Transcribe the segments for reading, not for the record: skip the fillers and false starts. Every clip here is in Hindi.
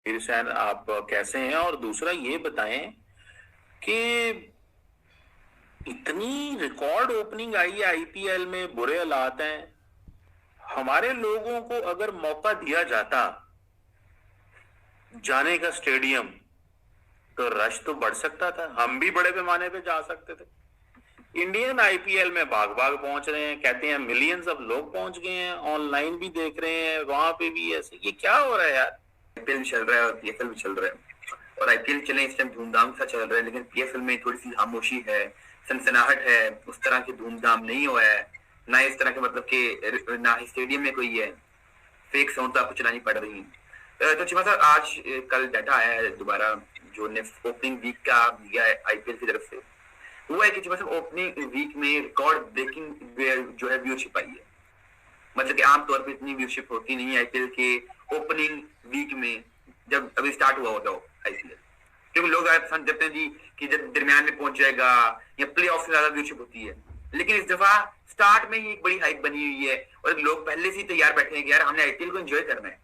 हिरसैन, आप कैसे हैं? और दूसरा ये बताएं कि इतनी रिकॉर्ड ओपनिंग आई है आईपीएल में, बुरे हालात हैं। हमारे लोगों को अगर मौका दिया जाता जाने का स्टेडियम, तो रश तो बढ़ सकता था, हम भी बड़े पैमाने पे जा सकते थे। इंडियन आईपीएल में भाग भाग पहुंच रहे हैं, कहते हैं मिलियंस ऑफ लोग पहुंच गए हैं, ऑनलाइन भी देख रहे हैं, वहां पे भी ऐसे। ये क्या हो रहा है यार? आईपीएल भी चल रहा है और पीएसएल भी चल रहा है, और आईपीएल चले इस टाइम धूमधाम सा चल रहा है, लेकिन पीएसएल में थोड़ी सी खामोशी है, सनसनाहट है। उस तरह की धूमधाम नहीं हुआ है, ना इस तरह के मतलब कि ना ही स्टेडियम में कोई है, फेक साउंड तो आपको चलानी पड़ रही है। तो चिमा साहब, आज कल डाटा आया है दोबारा, जो ने ओपनिंग वीक का दिया है आईपीएल की तरफ से। वो है कि चिमा साहब, ओपनिंग वीक में रिकॉर्ड ब्रेकिंग जो है व्यूशिप आई है। मतलब कि आमतौर पर इतनी व्यूशिप होती नहीं है आईपीएल के ओपनिंग वीक में, जब अभी स्टार्ट हुआ होता हो आईपीएल, क्योंकि लोग पसंद करते हैं जी कि जब दरमियान में पहुंच जाएगा या प्ले ऑफ से ज्यादा व्यूशिप होती है। लेकिन इस दफा स्टार्ट में ही एक बड़ी हाइप बनी हुई है, और लोग पहले से ही तैयार बैठे हैं कि यार हमने आईपीएल को एंजॉय करना है,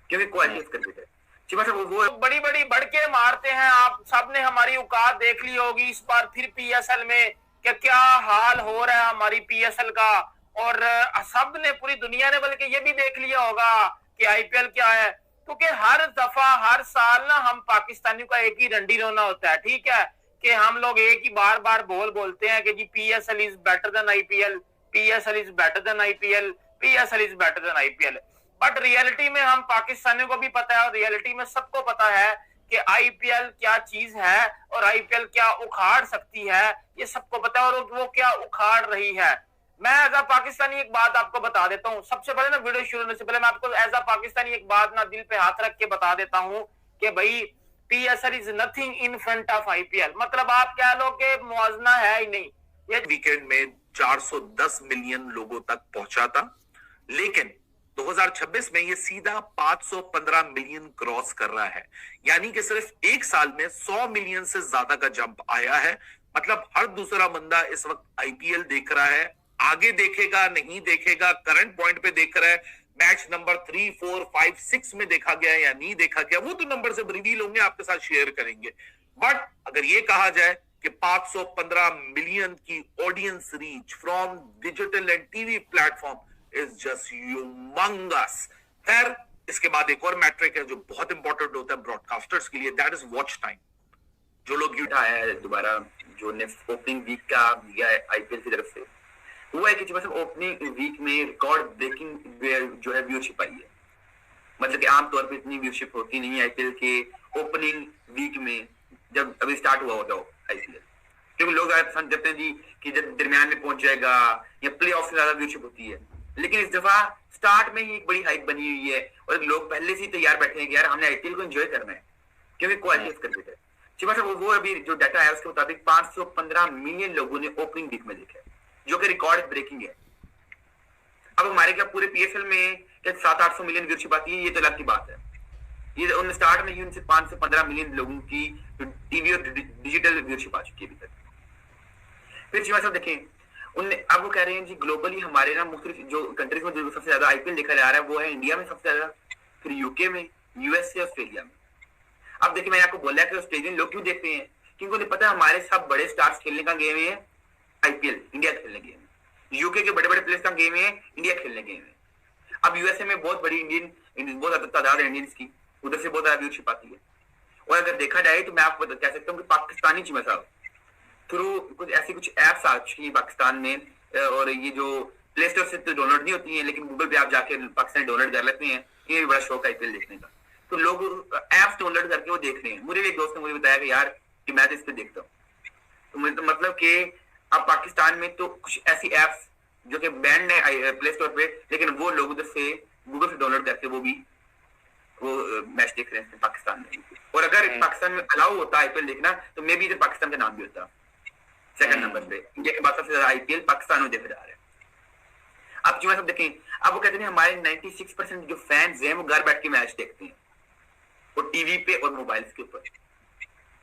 क्योंकि क्वालिटी करके थे। वो बड़ी बड़ी बढ़के मारते हैं। आप सबने हमारी औकात देख ली होगी इस बार फिर पीएसएल में, क्या हाल हो रहा है हमारी पीएसएल का। और सब ने, पूरी दुनिया ने बल्कि ये भी देख लिया होगा कि आईपीएल क्या है, क्योंकि हर दफा हर साल ना हम पाकिस्तानियों का एक ही रंडी रोना होता है, ठीक है, कि हम लोग एक ही बार बार बोलते हैं कि जी PSL is better than IPL, PSL is better than IPL, PSL is better than IPL. But reality में हम पाकिस्तानियों को भी पता है, और रियलिटी में सबको पता है कि आईपीएल क्या चीज है और आईपीएल क्या उखाड़ सकती है, ये सबको पता है, और वो क्या उखाड़ रही है। मैं एज अ पाकिस्तानी एक बात आपको बता देता हूँ, सबसे पहले ना वीडियो शुरू होने से पहले मैं आपको एज अ पाकिस्तानी एक बात ना दिल पे हाथ रख के बता देता हूँ कि भाई PSL is nothing in front of IPL. मतलब आप कह लो कि मुआवजा है ही नहीं। ये वीकेंड में 410 मिलियन लोगों तक पहुंचा था, लेकिन 2026 में ये सीधा 515 मिलियन क्रॉस कर रहा है। यानी कि सिर्फ एक साल में 100 मिलियन से ज्यादा का जंप आया है। मतलब हर दूसरा बंदा इस वक्त आईपीएल देख रहा है। आगे देखेगा नहीं देखेगा, करंट पॉइंट पे देख रहा है, मैच नंबर 3, 4, 5, 6 में देखा गया या नहीं देखा गया, वो तो नंबर से रिवील होंगे, आपके साथ शेयर करेंगे। बट अगर ये कहा जाए कि 515 मिलियन की audience reach from digital and TV platform is just humongous. खैर, इसके बाद एक और मैट्रिक है जो बहुत इंपॉर्टेंट होता है ब्रॉडकास्टर्स के लिए, दैट इज वॉच टाइम। जो लोग आया है दोबारा, जो ने ओपनिंग वीक का दिया है आईपीएल की तरफ से, वो है कि ओपनिंग वीक में रिकॉर्ड ब्रेकिंग जो है व्यूशिप आई है। मतलब कि आमतौर पर इतनी व्यूशिप होती नहीं है आईपीएल के ओपनिंग वीक में, जब अभी स्टार्ट हुआ होता हो आईपीएल, क्योंकि लोग पसंद करते हैं जी कि जब दरमियान में पहुंच जाएगा या प्ले ऑफ से ज्यादा व्यूशिप होती है। लेकिन इस दफा स्टार्ट में ही एक बड़ी हाइप बनी हुई है, और लोग पहले से ही तैयार बैठे हैं कि यार हमने आईपीएल को एंजॉय करना है, क्योंकि क्वालिटी करके थे। वो अभी जो डाटा है उसके मुताबिक 515 मिलियन लोगों ने ओपनिंग वीक में देखा है, जो कि रिकॉर्ड ब्रेकिंग है। अब हमारे क्या पूरे पीएसएल में क्या 700-800 मिलियन व्यूशिप आती है, ये तो अलग की बात है। ये उन स्टार्ट में ही उनसे 5 से 15 मिलियन लोगों की टीवी और डिजिटल व्यूशिप आ चुकी है अभी तक। फिर शिवा साहब देखें, उनने अब वो कह रहे हैं जी ग्लोबली हमारे ना मुख्तलिफ जो कंट्रीज में जो सबसे ज्यादा आईपीएल देखा जा रहा है वो है इंडिया में सबसे ज्यादा, फिर यूके में, यूएस से, ऑस्ट्रेलिया में। अब देखिए, मैंने आपको बोला कि ऑस्ट्रेलियन लोग क्यों देखते हैं, क्योंकि उन्हें पता है हमारे सब बड़े स्टार्स खेलने का गेम है आईपीएल, इंडिया खेलने गेम है। यूके के बड़े बड़े प्लेयर्स का गेम है, इंडिया खेलने गेम है। अब यूएसए में बहुत बड़ी बहुत ज्यादा तादाद है इंडियंस की, उधर से बहुत ज्यादा व्यूशिप आती है। और अगर देखा जाए तो मैं आपको कह सकता हूँ कि पाकिस्तानी चिमा साहब थ्रू कुछ एप्स आ चुकी है पाकिस्तान में, और ये जो प्ले स्टोर से तो डाउनलोड नहीं होती है, लेकिन गूगल पे आप जाके पाकिस्तान डाउनलोड कर लेते हैं। ये भी बड़ा शौक है आईपीएल देखने का, तो लोग एप्स डाउनलोड करके वो देख रहे हैं। मुझे एक दोस्त ने मुझे बताया कि यार कि मैं तो इस पे देखता हूँ। तो मतलब कि अब पाकिस्तान में तो कुछ ऐसी एप्स जो कि बैंड है प्ले स्टोर पे, लेकिन वो लोग उधर से गूगल से डाउनलोड करके वो मैच देख रहे हैं पाकिस्तान में। और अगर पाकिस्तान में अलाउ होता आईपीएल देखना, तो मे भी इधर पाकिस्तान का नाम भी होता सेकंड नंबर पे। इंडिया के बाद सबसे ज्यादा आईपीएल पाकिस्तान में देखा जा रहा है। अब जो सब देखें, अब वो कहते हैं हमारे 96% जो फैंस हैं वो घर बैठ के मैच देखते हैं, वो टीवी पे और मोबाइल के ऊपर।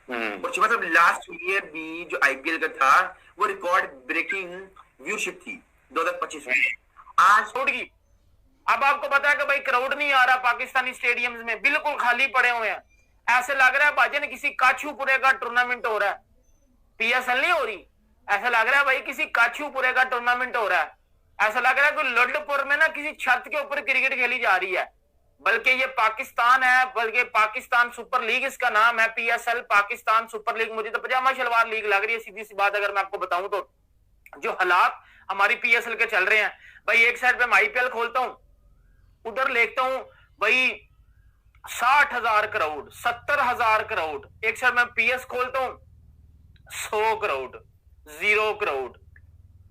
और मतलब लास्ट ईयर भी जो आईपीएल का था वो रिकॉर्ड ब्रेकिंग व्यूशिप थी 2025 में। आज छोड़ गई। अब आपको पता है कि भाई क्राउड नहीं आ रहा पाकिस्तानी स्टेडियम्स में, बिल्कुल खाली पड़े हुए हैं। ऐसे लग रहा है भाईजान किसी काछूपुरे का टूर्नामेंट हो रहा है, पीएसएल नहीं हो रही। ऐसा लग रहा है भाई किसी काछूपुरे का टूर्नामेंट हो रहा है। ऐसा लग रहा है कि लड्डपुर में ना किसी छत के ऊपर क्रिकेट खेली जा रही है। बल्कि ये पाकिस्तान है, बल्कि पाकिस्तान सुपर लीग इसका नाम है, पीएसएल पाकिस्तान सुपर लीग। मुझे तो पजामा शलवार लीग लग रही है, सीधी सी बात अगर मैं आपको बताऊं तो। जो हालात हमारी पीएसएल के चल रहे हैं भाई, एक साइड पे मैं आईपीएल खोलता हूं, उधर देखता हूं भाई 60,000 करोड़, 70,000 करोड़। एक साइड में पीएस खोलता हूं 100 करोड़, 0 करोड़,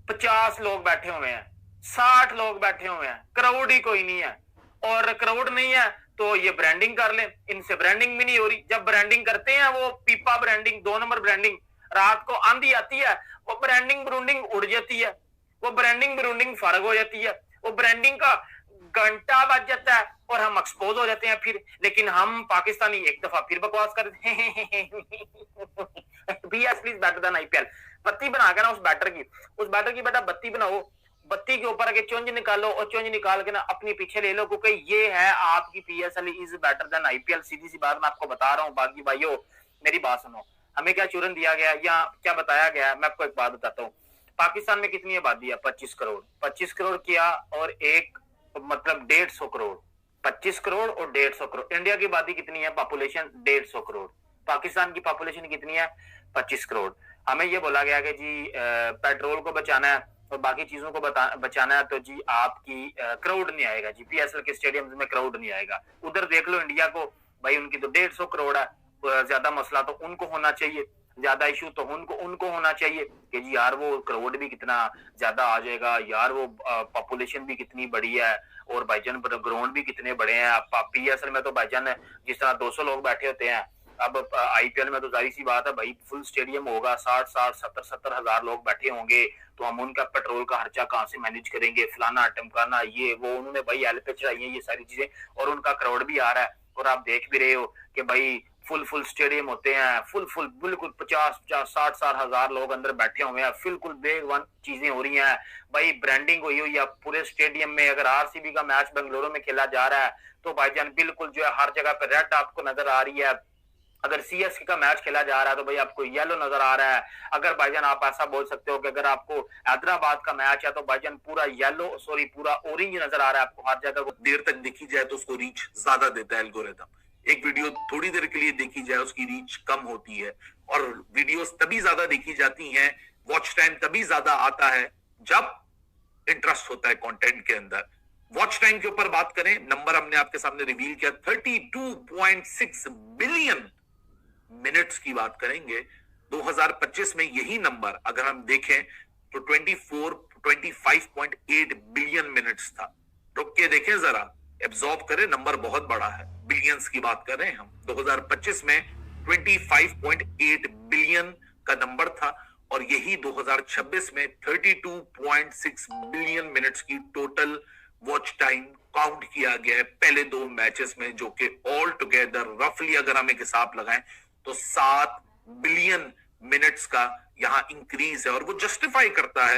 50 लोग बैठे हुए हैं, 60 लोग बैठे हुए हैं, करोड़ ही कोई नहीं है। और करोड़ नहीं है तो ये ब्रांडिंग कर लें, इनसे ब्रांडिंग भी नहीं हो रही। जब ब्रांडिंग करते हैं वो पीपा ब्रांडिंग, 2 नंबर ब्रांडिंग, रात को आंधी आती है वो ब्रांडिंग ब्रूंडिंग उड़ जाती है, वो ब्रांडिंग ब्रूंडिंग फर्क हो जाती है, वो ब्रांडिंग का घंटा बज जाता है और हम एक्सपोज हो जाते हैं फिर। लेकिन हम पाकिस्तानी एक दफा फिर बकवास करते हैं BSL is better than IPL. बत्ती बना के ना उस बैटर की बेटा बत्ती बनाओ, बत्ती के ऊपर आके चुंज निकालो और चुंज निकाल के ना अपने पीछे ले लो, क्योंकि ये है आपकी PSL is better than IPL. सीधी सी बात मैं आपको बता रहा हूँ। बाकी भाइयों मेरी बात सुनो, हमें क्या चूरन दिया गया या क्या बताया गया, मैं आपको एक बात बताता हूँ। पाकिस्तान में कितनी आबादी है? 25 करोड़। 25 करोड़ किया और एक मतलब 150 करोड़, 25 करोड़ और 150 करोड़। इंडिया की आबादी कितनी है? पॉपुलेशन 150 करोड़। पाकिस्तान की पॉपुलेशन कितनी है? 25 करोड़। हमें ये बोला गया कि जी पेट्रोल को बचाना है और बाकी चीजों को बचाना है, तो जी आपकी क्राउड नहीं आएगा जी, पीएसएल के स्टेडियम में क्राउड नहीं आएगा। उधर देख लो इंडिया को भाई, उनकी तो 150 करोड़ है। ज्यादा मसला तो उनको होना चाहिए, ज्यादा इशू तो उनको होना चाहिए कि जी यार वो क्राउड भी कितना ज्यादा आ जाएगा यार, वो पॉपुलेशन भी कितनी बड़ी है और भाईजान ग्राउंड भी कितने बड़े हैं। पीएसएल में तो भाईजान जिस तरह 200 लोग बैठे होते हैं, अब आईपीएल में तो जाहिर सी बात है भाई फुल स्टेडियम होगा, 60 हजार लोग बैठे होंगे, तो हम उनका पेट्रोल का खर्चा कहाँ से मैनेज करेंगे, फलाना टमकाना ये वो। उन्होंने भाई एल पे चढ़ाई है ये सारी चीजें, और उनका क्राउड भी आ रहा है। और आप देख भी रहे हो कि भाई फुल स्टेडियम होते हैं, फुल बिल्कुल 50-60 हजार लोग अंदर बैठे हुए हैं, बिल्कुल बेगवान चीजें हो रही हैं भाई। ब्रांडिंग हुई हुई है पूरे स्टेडियम में। अगर आरसीबी का मैच बेंगलुरु में खेला जा रहा है तो भाईजान बिल्कुल जो है हर जगह पे रेड आपको नजर आ रही है। अगर सीएसके का मैच खेला जा रहा है तो भाई आपको येलो नजर आ रहा है। अगर भाईजान आप ऐसा बोल सकते हो कि अगर आपको हैदराबाद का मैच है तो भाईजान पूरा पूरा ऑरेंज नजर आ रहा है आपको हर जगह। देर तक देखी जाए तो उसको रीच ज्यादा देता है एल्गोरिथम। एक वीडियो थोड़ी देर के लिए देखी जाए उसकी रीच कम होती है, और वीडियोस तभी ज्यादा देखी जाती हैं, वॉच टाइम तभी ज्यादा आता है जब इंटरेस्ट होता है कंटेंट के अंदर। वॉच टाइम के ऊपर बात करें, नंबर हमने आपके सामने रिवील किया, 32.6 बिलियन मिनट्स की बात करेंगे 2025 में। यही नंबर अगर हम देखें तो 25.8 बिलियन मिनट्स था। रुक के देखें जरा, एब्जॉर्ब करें, नंबर बहुत बड़ा है, बिलियंस की बात कर रहे हैं हम। 2025 में 25.8 बिलियन का नंबर था, और यही 2026 में 32.6 बिलियन मिनट्स की टोटल वॉच टाइम काउंट किया गया है पहले 2 मैचेस में, जो कि ऑल टुगेदर रफली अगर हम एक हिसाब लगाएं तो 7 बिलियन मिनट्स का यहां इंक्रीज है। और वो जस्टिफाई करता है